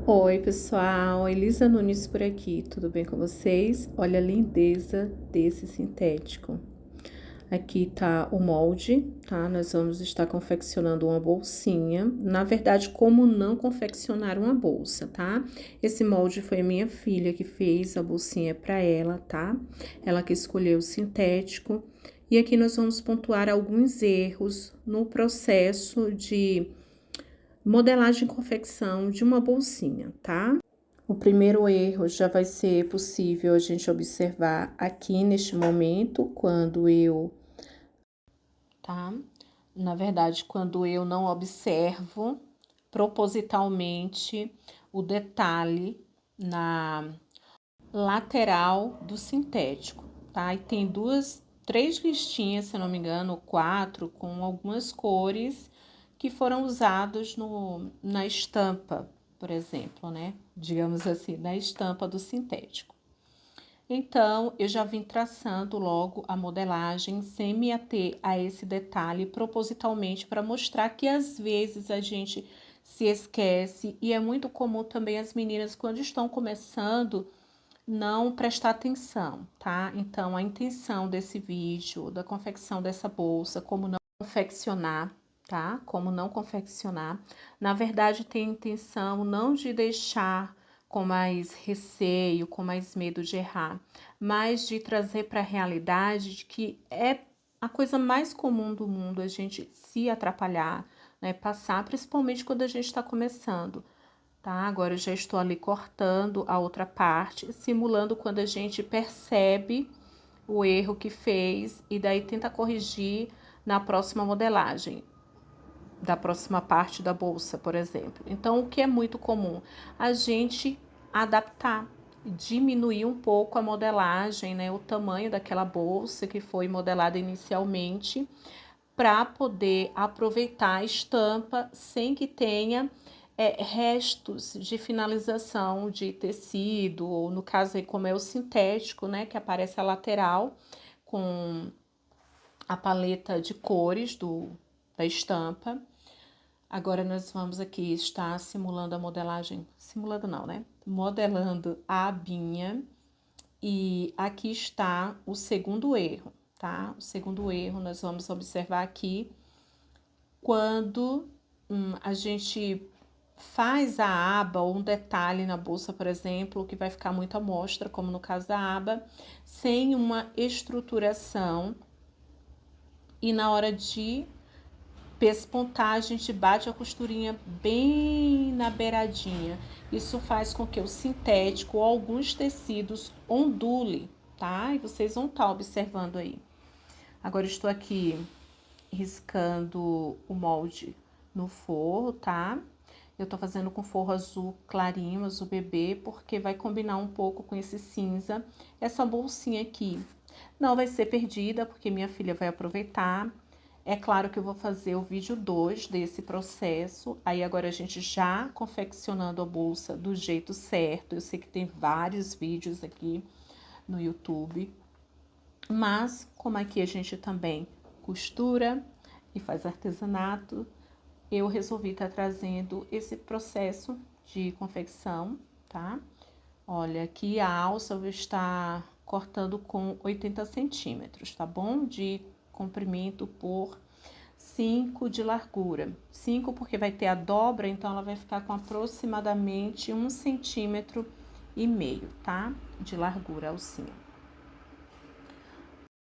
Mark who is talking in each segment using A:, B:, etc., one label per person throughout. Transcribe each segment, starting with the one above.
A: Oi, pessoal, Elisa Nunes por aqui, tudo bem com vocês? Olha a lindeza desse sintético. Aqui tá o molde, tá? Nós vamos estar confeccionando uma bolsinha. Na verdade, como não confeccionar uma bolsa, tá? Esse molde foi a minha filha que fez a bolsinha para ela, tá? Ela que escolheu o sintético. E aqui nós vamos pontuar alguns erros no processo de modelagem e confecção de uma bolsinha, tá? O primeiro erro já vai ser possível a gente observar aqui neste momento, tá? Na verdade, quando eu não observo propositalmente o detalhe na lateral do sintético, tá? E tem três listinhas, se não me engano, quatro, com algumas cores que foram usados na estampa, por exemplo, né? Digamos assim, na estampa do sintético. Então, eu já vim traçando logo a modelagem sem me ater a esse detalhe propositalmente para mostrar que às vezes a gente se esquece e é muito comum também as meninas quando estão começando não prestar atenção, tá? Então, a intenção desse vídeo, da confecção dessa bolsa, como não confeccionar, tá? Como não confeccionar. Na verdade, tem a intenção não de deixar com mais receio, com mais medo de errar, mas de trazer para a realidade de que é a coisa mais comum do mundo a gente se atrapalhar, né? Passar, principalmente quando a gente está começando. Tá? Agora eu já estou ali cortando a outra parte, simulando quando a gente percebe o erro que fez e daí tenta corrigir na próxima modelagem, da próxima parte da bolsa, por exemplo. Então, o que é muito comum? A gente adaptar, diminuir um pouco a modelagem, né? O tamanho daquela bolsa que foi modelada inicialmente, para poder aproveitar a estampa sem que tenha restos de finalização de tecido, ou no caso aí como é o sintético, né, que aparece a lateral com a paleta de cores da estampa. Agora nós vamos aqui estar simulando a modelagem, simulando não, né, modelando a abinha, e aqui está o segundo erro, tá? O segundo erro nós vamos observar aqui quando a gente faz a aba ou um detalhe na bolsa, por exemplo, que vai ficar muito à mostra, como no caso da aba, sem uma estruturação, e na hora de pespontar a gente bate a costurinha bem na beiradinha. Isso faz com que o sintético ou alguns tecidos ondule, tá? E vocês vão estar observando aí. Agora estou aqui riscando o molde no forro, tá? Eu tô fazendo com forro azul clarinho, azul bebê, porque vai combinar um pouco com esse cinza. Essa bolsinha aqui não vai ser perdida, porque minha filha vai aproveitar. É claro que eu vou fazer o vídeo 2 desse processo. Aí agora a gente já confeccionando a bolsa do jeito certo. Eu sei que tem vários vídeos aqui no YouTube. Mas, como aqui a gente também costura e faz artesanato, eu resolvi estar trazendo esse processo de confecção, tá? Olha, aqui a alça eu vou estar cortando com 80 centímetros, tá bom? De comprimento por 5 de largura. 5 porque vai ter a dobra, então ela vai ficar com aproximadamente 1,5 cm, tá? De largura a alcinha.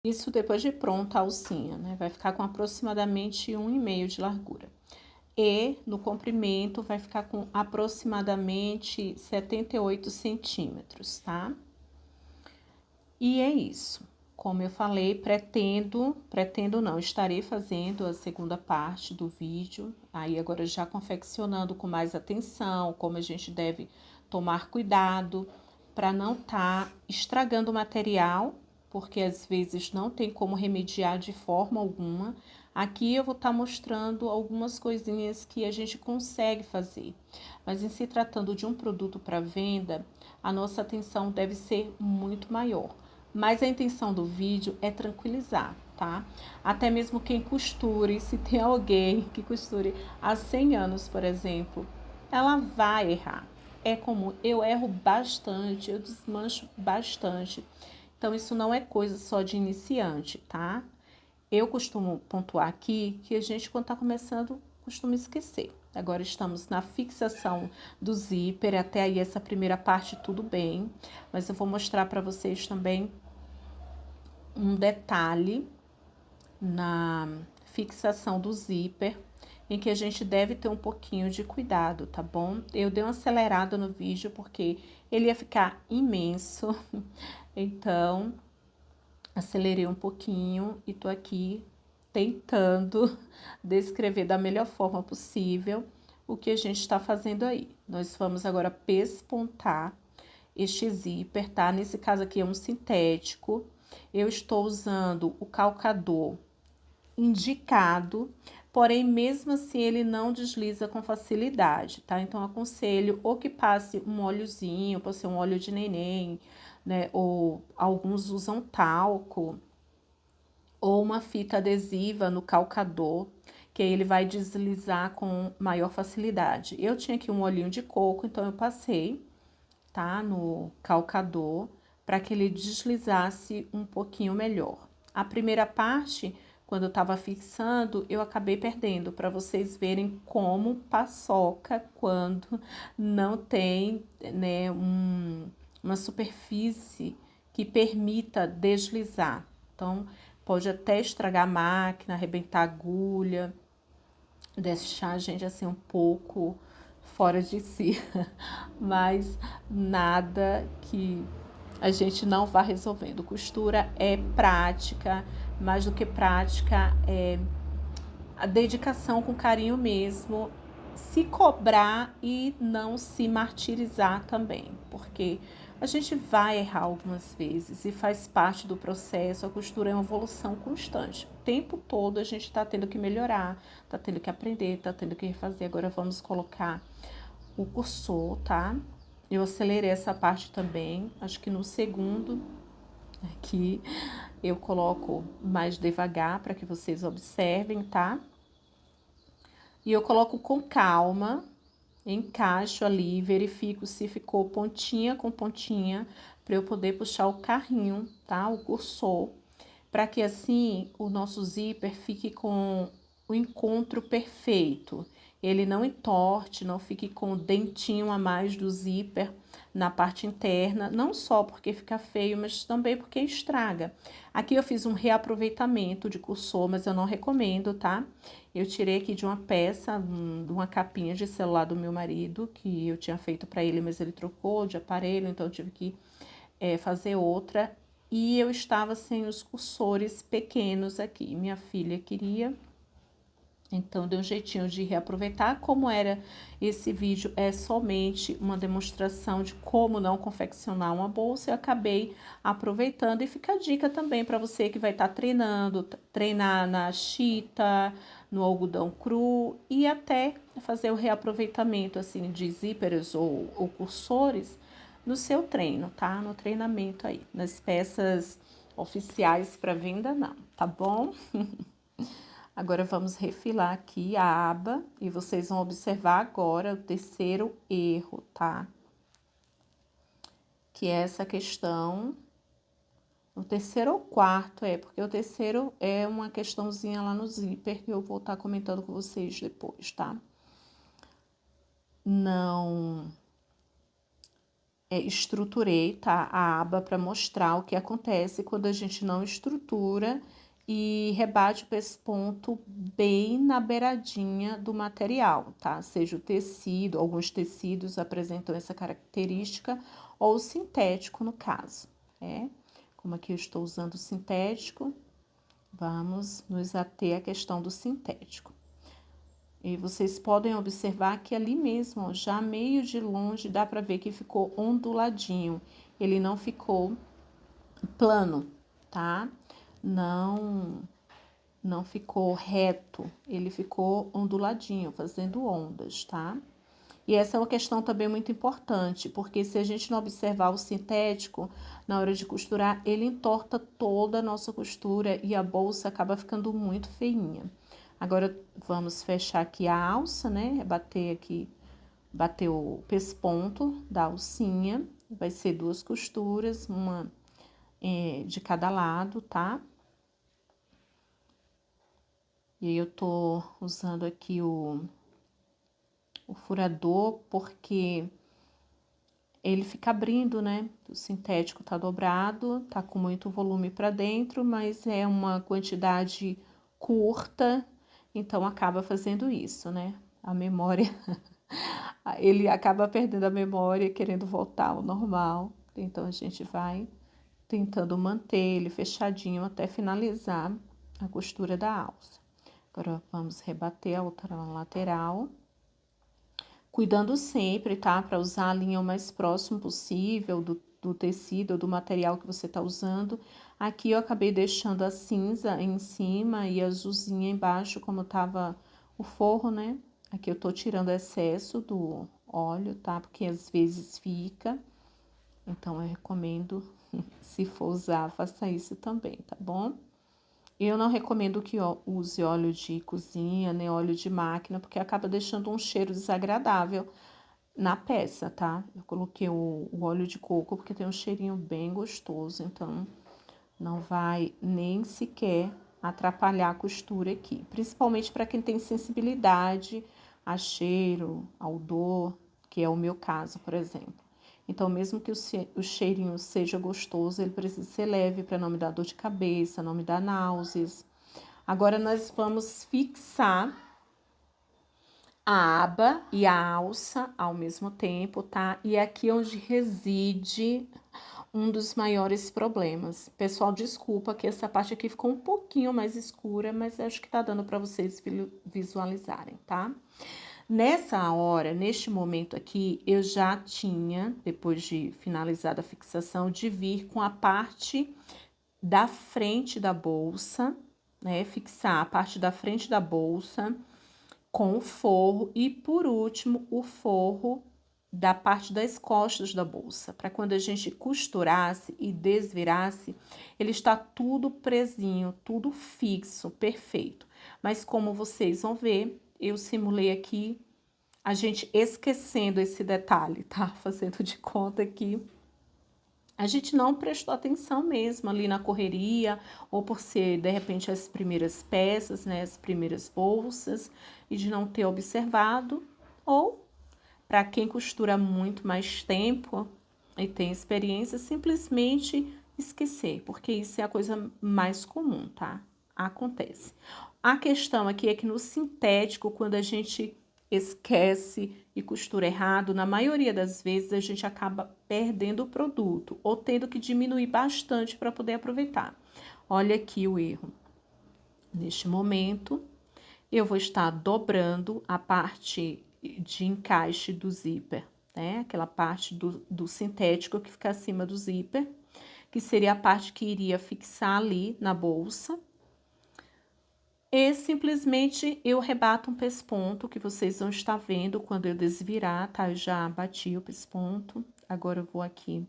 A: Isso depois de pronta a alcinha, né? Vai ficar com aproximadamente 1,5 de largura. E no comprimento vai ficar com aproximadamente 78 centímetros, tá? E é isso. Como eu falei, pretendo não, estarei fazendo a segunda parte do vídeo, aí agora já confeccionando com mais atenção, como a gente deve tomar cuidado para não estar estragando o material, porque às vezes não tem como remediar de forma alguma. Aqui eu vou estar mostrando algumas coisinhas que a gente consegue fazer, mas em se tratando de um produto para venda, a nossa atenção deve ser muito maior. Mas a intenção do vídeo é tranquilizar, tá? Até mesmo quem costure, se tem alguém que costure há 100 anos, por exemplo, ela vai errar. é comum. Eu erro bastante, eu desmancho bastante. Então, isso não é coisa só de iniciante, tá? Eu costumo pontuar aqui que a gente, quando tá começando, costuma esquecer. Agora estamos na fixação do zíper, até aí essa primeira parte tudo bem, mas eu vou mostrar para vocês também um detalhe na fixação do zíper, em que a gente deve ter um pouquinho de cuidado, tá bom? Eu dei uma acelerada no vídeo porque ele ia ficar imenso, então acelerei um pouquinho e tô aqui tentando descrever da melhor forma possível o que a gente está fazendo aí. Nós vamos agora pespontar este zíper, tá? Nesse caso aqui é um sintético. Eu estou usando o calcador indicado, porém, mesmo assim, ele não desliza com facilidade, tá? Então, aconselho ou que passe um óleozinho, pode ser um óleo de neném, né? Ou alguns usam talco, ou uma fita adesiva no calcador, que aí ele vai deslizar com maior facilidade. Eu tinha aqui um olhinho de coco, então eu passei, tá? No calcador, para que ele deslizasse um pouquinho melhor. A primeira parte, quando eu estava fixando, eu acabei perdendo, para vocês verem como paçoca quando não tem, né, uma superfície que permita deslizar. Então, pode até estragar a máquina, arrebentar a agulha, deixar a gente assim um pouco fora de si, mas nada que a gente não vá resolvendo. Costura é prática, mais do que prática, é a dedicação com carinho mesmo, se cobrar e não se martirizar também, porque a gente vai errar algumas vezes e faz parte do processo. A costura é uma evolução constante. O tempo todo a gente está tendo que melhorar, está tendo que aprender, está tendo que refazer. Agora vamos colocar o cursor, tá? Eu acelerei essa parte também, acho que no segundo aqui eu coloco mais devagar para que vocês observem, tá? E eu coloco com calma, encaixo ali, verifico se ficou pontinha com pontinha, para eu poder puxar o carrinho, tá? O cursor, para que assim o nosso zíper fique com o encontro perfeito. Ele não entorte, não fique com o dentinho a mais do zíper na parte interna, não só porque fica feio, mas também porque estraga. Aqui eu fiz um reaproveitamento de cursor, mas eu não recomendo, tá? Eu tirei aqui de uma peça, de uma capinha de celular do meu marido, que eu tinha feito para ele, mas ele trocou de aparelho, então eu tive que fazer outra. E eu estava sem os cursores pequenos aqui. Minha filha queria, então deu um jeitinho de reaproveitar. Como era esse vídeo, é somente uma demonstração de como não confeccionar uma bolsa, eu acabei aproveitando. E fica a dica também para você que vai estar treinando, treinar na chita, no algodão cru e até fazer o reaproveitamento assim de zíperes ou cursores no seu treino, tá? No treinamento aí, nas peças oficiais para venda não, tá bom? Agora vamos refilar aqui a aba e vocês vão observar agora o terceiro erro, tá? Que é essa questão, o terceiro ou quarto porque o terceiro é uma questãozinha lá no zíper que eu vou estar comentando com vocês depois, tá? Não estruturei, tá? A aba para mostrar o que acontece quando a gente não estrutura e rebate o pesponto bem na beiradinha do material, tá? Seja o tecido, alguns tecidos apresentam essa característica, ou o sintético no caso, né? Como aqui eu estou usando o sintético, vamos nos ater à questão do sintético. E vocês podem observar que ali mesmo, ó, já meio de longe, dá para ver que ficou onduladinho. Ele não ficou plano, tá? Não ficou reto, ele ficou onduladinho, fazendo ondas, tá? E essa é uma questão também muito importante, porque se a gente não observar o sintético, na hora de costurar, ele entorta toda a nossa costura e a bolsa acaba ficando muito feinha. Agora, vamos fechar aqui a alça, né? Bater aqui bater o pesponto da alcinha. Vai ser 2 costuras, uma de cada lado, tá? E aí, eu tô usando aqui o furador, porque ele fica abrindo, né? O sintético tá dobrado, tá com muito volume para dentro, mas é uma quantidade curta, então acaba fazendo isso, né? A memória, ele acaba perdendo a memória, querendo voltar ao normal. Então, a gente vai tentando manter ele fechadinho até finalizar a costura da alça. Agora, vamos rebater a outra lateral. Cuidando sempre, tá? Para usar a linha o mais próximo possível do tecido ou do material que você tá usando. Aqui eu acabei deixando a cinza em cima e a azulzinha embaixo, como tava o forro, né? Aqui eu tô tirando o excesso do óleo, tá? Porque às vezes fica. Então, eu recomendo, se for usar, faça isso também, tá bom? Eu não recomendo que use óleo de cozinha, nem óleo de máquina, porque acaba deixando um cheiro desagradável na peça, tá? Eu coloquei o óleo de coco porque tem um cheirinho bem gostoso, então não vai nem sequer atrapalhar a costura aqui. Principalmente para quem tem sensibilidade a cheiro, a odor, que é o meu caso, por exemplo. Então, mesmo que o cheirinho seja gostoso, ele precisa ser leve para não me dar dor de cabeça, não me dar náuseas. Agora, nós vamos fixar a aba e a alça ao mesmo tempo, tá? E é aqui onde reside um dos maiores problemas. Pessoal, desculpa que essa parte aqui ficou um pouquinho mais escura, mas acho que tá dando para vocês visualizarem, tá? Nessa hora, neste momento aqui, eu já tinha, depois de finalizada a fixação, de vir com a parte da frente da bolsa, né? Fixar a parte da frente da bolsa com o forro e, por último, o forro da parte das costas da bolsa, para quando a gente costurasse e desvirasse, ele está tudo presinho, tudo fixo, perfeito. Mas como vocês vão ver, eu simulei aqui a gente esquecendo esse detalhe, tá? Fazendo de conta que a gente não prestou atenção mesmo ali na correria, ou por ser, de repente, as primeiras peças, né, as primeiras bolsas, e de não ter observado, ou para quem costura muito mais tempo e tem experiência, simplesmente esquecer, porque isso é a coisa mais comum, tá? Acontece. A questão aqui é que no sintético, quando a gente esquece e costura errado, na maioria das vezes a gente acaba perdendo o produto ou tendo que diminuir bastante para poder aproveitar. Olha aqui o erro. Neste momento, eu vou estar dobrando a parte de encaixe do zíper, né? Aquela parte do sintético que fica acima do zíper, que seria a parte que iria fixar ali na bolsa. E simplesmente eu rebato um pesponto, que vocês vão estar vendo quando eu desvirar, tá? Eu já bati o pesponto, agora eu vou aqui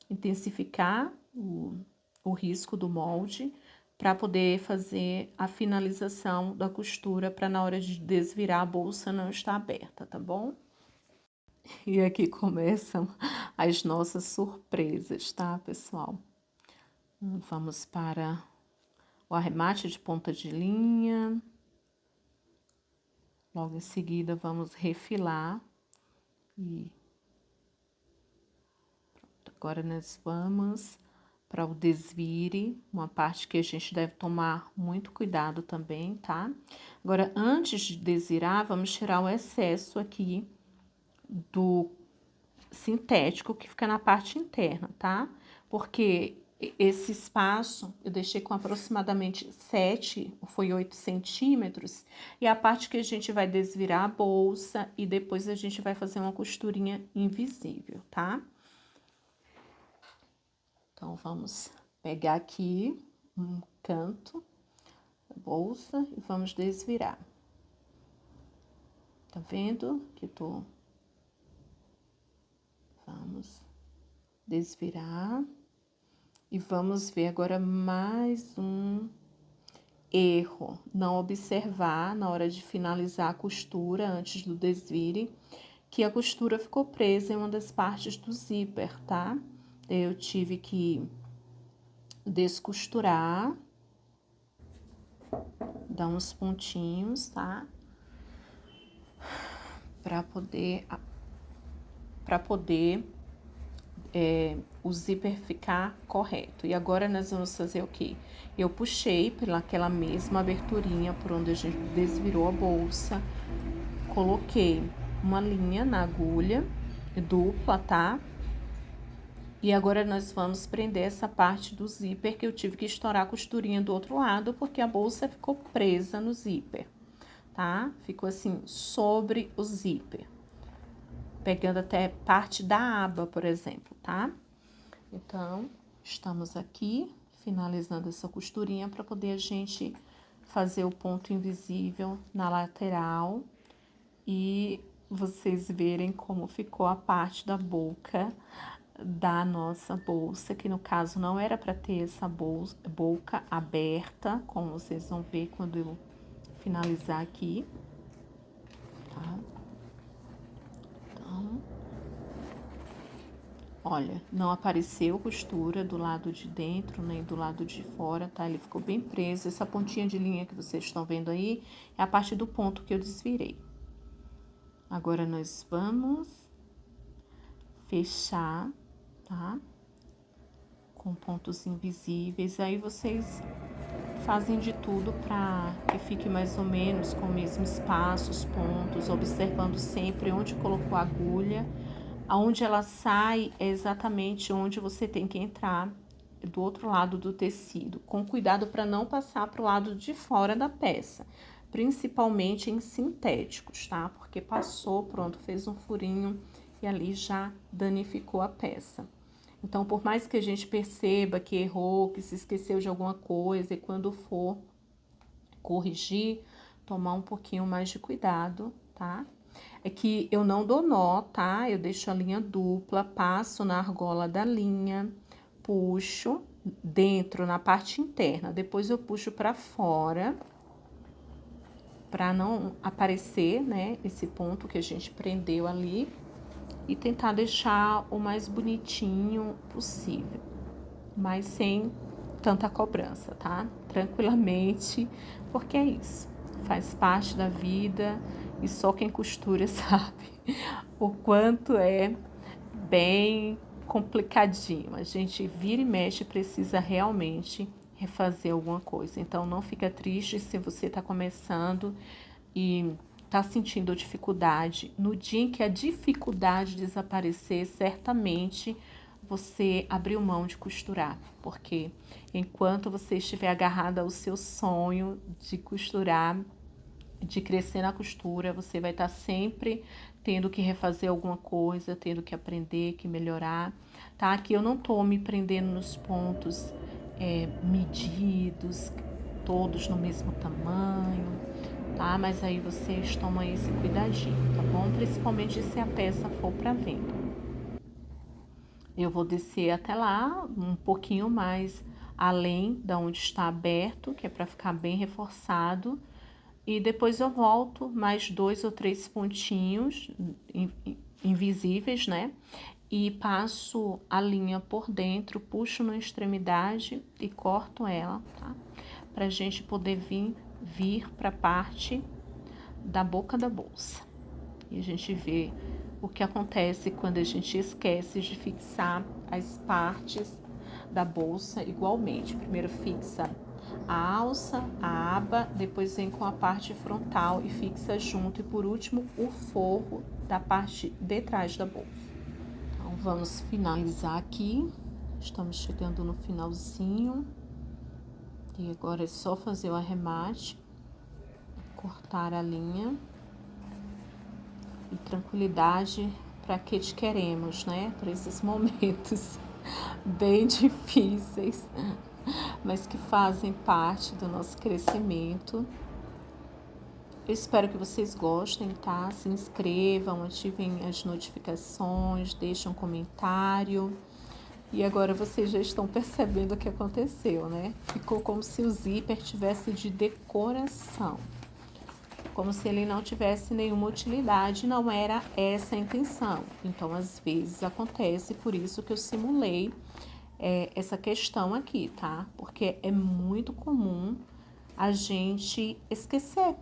A: intensificar o risco do molde, para poder fazer a finalização da costura, para na hora de desvirar a bolsa não estar aberta, tá bom? E aqui começam as nossas surpresas, tá, pessoal? Vamos para o arremate de ponta de linha. Logo em seguida, vamos refilar. E pronto, agora nós vamos para o desvire, uma parte que a gente deve tomar muito cuidado também, tá? Agora, antes de desvirar, vamos tirar o excesso aqui do sintético que fica na parte interna, tá? Porque esse espaço eu deixei com aproximadamente 7, foi 8 centímetros, e a parte que a gente vai desvirar a bolsa e depois a gente vai fazer uma costurinha invisível, tá? Então, vamos pegar aqui um canto da bolsa e vamos desvirar. Tá vendo que Vamos desvirar. E vamos ver agora mais um erro. Não observar na hora de finalizar a costura antes do desvire, que a costura ficou presa em uma das partes do zíper, tá? Eu tive que descosturar, dar uns pontinhos, tá? Para poder o zíper ficar correto. E agora nós vamos fazer o quê? Eu puxei pelaquela mesma aberturinha por onde a gente desvirou a bolsa, coloquei uma linha na agulha dupla, tá? E agora nós vamos prender essa parte do zíper que eu tive que estourar a costurinha do outro lado, porque a bolsa ficou presa no zíper, tá? Ficou assim, sobre o zíper, pegando até parte da aba, por exemplo, tá? Então, estamos aqui finalizando essa costurinha para poder a gente fazer o ponto invisível na lateral e vocês verem como ficou a parte da boca da nossa bolsa, que no caso não era para ter essa boca aberta, como vocês vão ver quando eu finalizar aqui, tá? Então, olha, não apareceu costura do lado de dentro, nem do lado de fora, tá? Ele ficou bem preso. Essa pontinha de linha que vocês estão vendo aí é a parte do ponto que eu desvirei. Agora, nós vamos fechar, tá? Com pontos invisíveis. Aí, vocês fazem de tudo para que fique mais ou menos com o mesmo espaço, os pontos, observando sempre onde colocou a agulha. Aonde ela sai é exatamente onde você tem que entrar, do outro lado do tecido, com cuidado para não passar para o lado de fora da peça, principalmente em sintéticos, tá? Porque passou, pronto, fez um furinho e ali já danificou a peça. Então, por mais que a gente perceba que errou, que se esqueceu de alguma coisa, e quando for corrigir, tomar um pouquinho mais de cuidado, tá? É que eu não dou nó, tá? Eu deixo a linha dupla, passo na argola da linha, puxo dentro, na parte interna. Depois eu puxo pra fora, pra não aparecer, né, esse ponto que a gente prendeu ali. E tentar deixar o mais bonitinho possível, mas sem tanta cobrança, tá? Tranquilamente, porque é isso. Faz parte da vida e só quem costura sabe o quanto é bem complicadinho. A gente vira e mexe, precisa realmente refazer alguma coisa. Então, não fica triste se você está começando e está sentindo dificuldade. No dia em que a dificuldade desaparecer, certamente você abriu mão de costurar, porque enquanto você estiver agarrada ao seu sonho de costurar, de crescer na costura, você vai estar sempre tendo que refazer alguma coisa, tendo que aprender, que melhorar, tá? Aqui eu não tô me prendendo nos pontos medidos, todos no mesmo tamanho, tá? Mas aí vocês tomam esse cuidadinho, tá bom? Principalmente se a peça for para venda. Eu vou descer até lá, um pouquinho mais além da onde está aberto, que é para ficar bem reforçado. E depois eu volto mais 2 ou 3 pontinhos invisíveis, né? E passo a linha por dentro, puxo na extremidade e corto ela, tá? Pra gente poder vir pra parte da boca da bolsa. E a gente vê o que acontece quando a gente esquece de fixar as partes da bolsa igualmente. Primeiro fixa a alça, a aba, depois vem com a parte frontal e fixa junto. E por último, o forro da parte de trás da bolsa. Então, vamos finalizar aqui. Estamos chegando no finalzinho. E agora é só fazer o arremate, cortar a linha. E tranquilidade para que te queremos, né? Para esses momentos bem difíceis, mas que fazem parte do nosso crescimento. Eu espero que vocês gostem, tá? Se inscrevam, ativem as notificações, deixem um comentário. E agora vocês já estão percebendo o que aconteceu, né? Ficou como se o zíper tivesse de decoração. como se ele não tivesse nenhuma utilidade, não era essa a intenção. Então, às vezes acontece, por isso que eu simulei essa questão aqui, tá? Porque é muito comum a gente esquecer.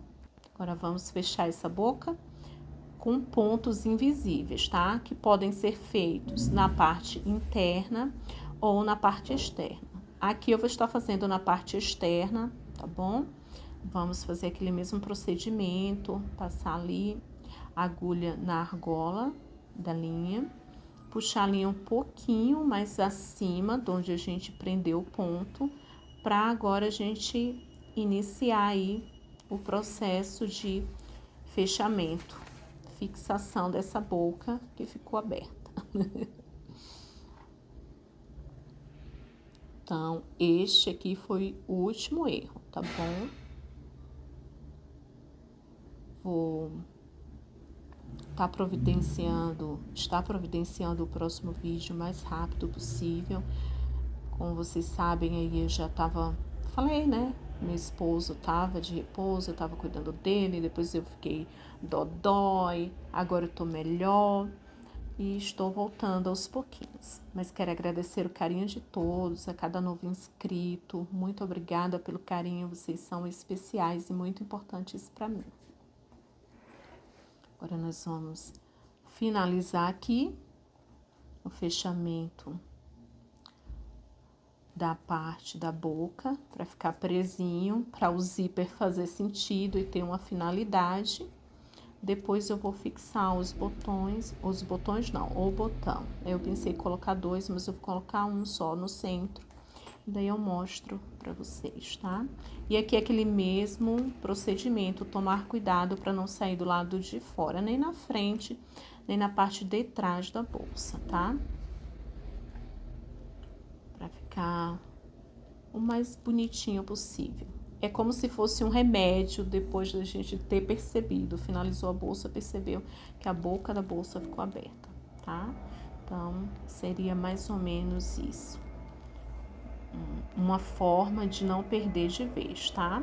A: Agora, vamos fechar essa boca com pontos invisíveis, tá? Que podem ser feitos na parte interna ou na parte externa. Aqui eu vou estar fazendo na parte externa, tá bom? Vamos fazer aquele mesmo procedimento, passar ali a agulha na argola da linha, puxar a linha um pouquinho mais acima de onde a gente prendeu o ponto, para agora a gente iniciar aí o processo de fechamento, fixação dessa boca que ficou aberta. Então, este aqui foi o último erro, tá bom? Vou estar providenciando o próximo vídeo o mais rápido possível. Como vocês sabem, aí eu já falei, né? Meu esposo tava de repouso, eu tava cuidando dele, depois eu fiquei dodói, agora eu tô melhor e estou voltando aos pouquinhos. Mas quero agradecer o carinho de todos, a cada novo inscrito. Muito obrigada pelo carinho, vocês são especiais e muito importantes para mim. Agora nós vamos finalizar aqui o fechamento da parte da boca, para ficar presinho, para o zíper fazer sentido e ter uma finalidade. Depois eu vou fixar o botão. Eu pensei em colocar 2, mas eu vou colocar um só no centro. Daí eu mostro para vocês, tá? E aqui é aquele mesmo procedimento, tomar cuidado para não sair do lado de fora, nem na frente, nem na parte de trás da bolsa, tá? Para ficar o mais bonitinho possível. É como se fosse um remédio depois da gente ter percebido, finalizou a bolsa, percebeu que a boca da bolsa ficou aberta, tá? Então, seria mais ou menos isso. Uma forma de não perder de vez, tá?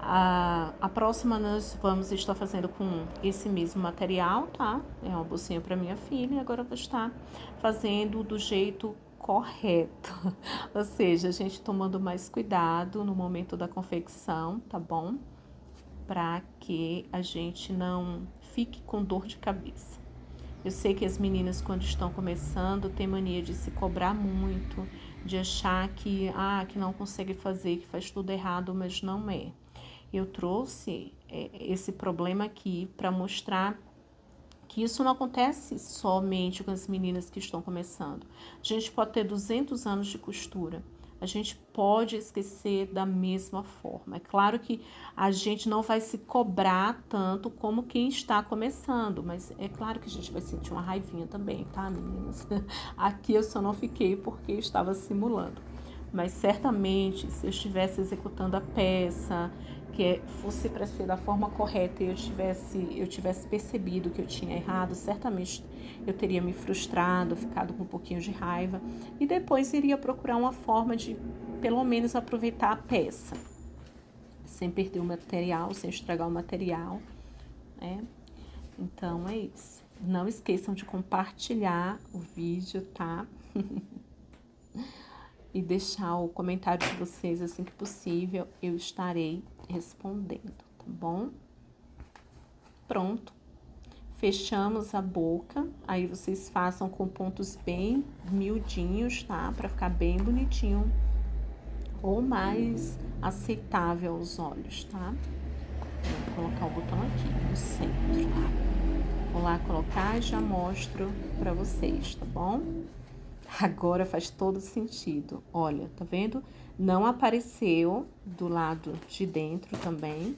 A: A próxima nós vamos estar fazendo com esse mesmo material, tá? É uma bolsinha para minha filha, agora eu vou estar fazendo do jeito correto, ou seja, a gente tomando mais cuidado no momento da confecção, tá bom? Para que a gente não fique com dor de cabeça. Eu sei que as meninas, quando estão começando, têm mania de se cobrar muito, de achar que não consegue fazer, que faz tudo errado, mas não é. Eu trouxe esse problema aqui para mostrar que isso não acontece somente com as meninas que estão começando. A gente pode ter 200 anos de costura. A gente pode esquecer da mesma forma. É claro que a gente não vai se cobrar tanto como quem está começando, mas é claro que a gente vai sentir uma raivinha também, tá, meninas? Aqui eu só não fiquei porque estava simulando. Mas certamente, se eu estivesse executando a peça, que fosse para ser da forma correta e eu tivesse percebido que eu tinha errado, certamente eu teria me frustrado, ficado com um pouquinho de raiva e depois iria procurar uma forma de, pelo menos, aproveitar a peça, sem perder o material, sem estragar o material, né? Então, é isso. Não esqueçam de compartilhar o vídeo, tá? E deixar o comentário de vocês assim que possível, eu estarei respondendo, tá bom? Pronto. Fechamos a boca, aí vocês façam com pontos bem miudinhos, tá? Pra ficar bem bonitinho ou mais aceitável aos olhos, tá? Vou colocar o botão aqui no centro. Vou lá colocar e já mostro pra vocês, tá bom? Agora faz todo sentido. Olha, tá vendo? Não apareceu do lado de dentro também.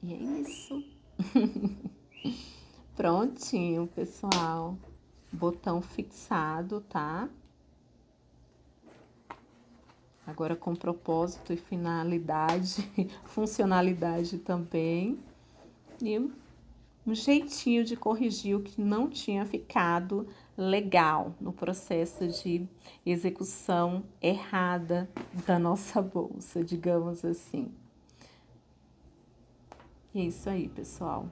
A: E é isso. Prontinho, pessoal. Botão fixado, tá? Agora com propósito e finalidade, funcionalidade também. E um jeitinho de corrigir o que não tinha ficado legal no processo de execução errada da nossa bolsa, digamos assim. É isso aí, pessoal.